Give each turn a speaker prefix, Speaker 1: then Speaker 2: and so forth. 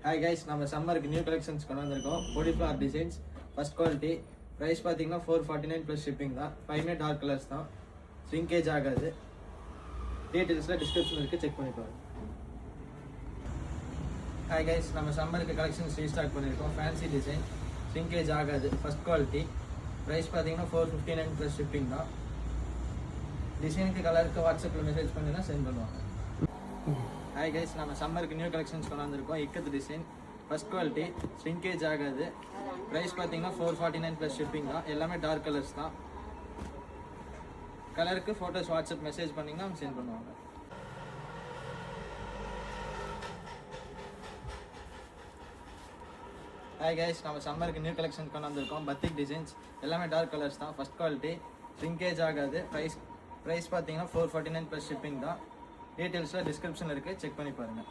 Speaker 1: Hi guys, நம்ம சம்மருக்கு new collections கொண்டு வந்திருக்கோம். பொடி flower designs, first quality. Price பார்த்தீங்கன்னா 449 ப்ளஸ் ஷிப்பிங் தான். 5 டார்க் கலர்ஸ் தான், ஸ்ரிங்கேஜ் ஆகாது. டீட்டெயில்ஸில் டிஸ்கிரிப்ஷன் இருக்குது, செக் பண்ணி பாருங்க. ஹாய் கைஸ், நம்ம சம்மருக்கு கலெக்ஷன்ஸ் ரீஸ்டார்ட் பண்ணியிருக்கோம். ஃபேன்சி டிசைன், ஸ்ரிங்கேஜ் ஆகாது, ஃபர்ஸ்ட் குவாலிட்டி. ப்ரைஸ் பார்த்தீங்கன்னா 459 ப்ளஸ் ஷிப்பிங் தான். டிசைனுக்கு கலருக்கு வாட்ஸ்அப்பில் மெசேஜ் பண்ணி தான் சென்ட் பண்ணுவாங்க. ஹாய் கைஸ், நம்ம சம்மருக்கு நியூ கலெக்ஷன்ஸ் கொண்டு வந்திருக்கோம். இக்கத்து டிசைன், ஃபர்ஸ்ட் குவாலிட்டி, ஸ்ரிங்கேஜ் ஆகாது. ப்ரைஸ் பார்த்தீங்கன்னா 449 ப்ளஸ் ஷிப்பிங் தான். எல்லாமே டார்க் கலர்ஸ் தான். கலருக்கு ஃபோட்டோஸ் வாட்ஸ்அப் மெசேஜ் பண்ணிங்கன்னா அவங்க சென்ட் பண்ணுவாங்க. ஹாய் கைஸ், நம்ம சம்மருக்கு நியூ கலெக்ஷன் கொண்டு வந்திருக்கோம். பத்திக் டிசைன்ஸ், எல்லாமே டார்க் கலர்ஸ் தான். ஃபர்ஸ்ட் குவாலிட்டி, ஸ்ரிங்கேஜ் ஆகாது. ப்ரைஸ் பார்த்தீங்கன்னா 449 ப்ளஸ் ஷிப்பிங் தான். டீட்டெயில்ஸில் டிஸ்கிரிப்ஷன் இருக்குது, செக் பண்ணி பாருங்கள்.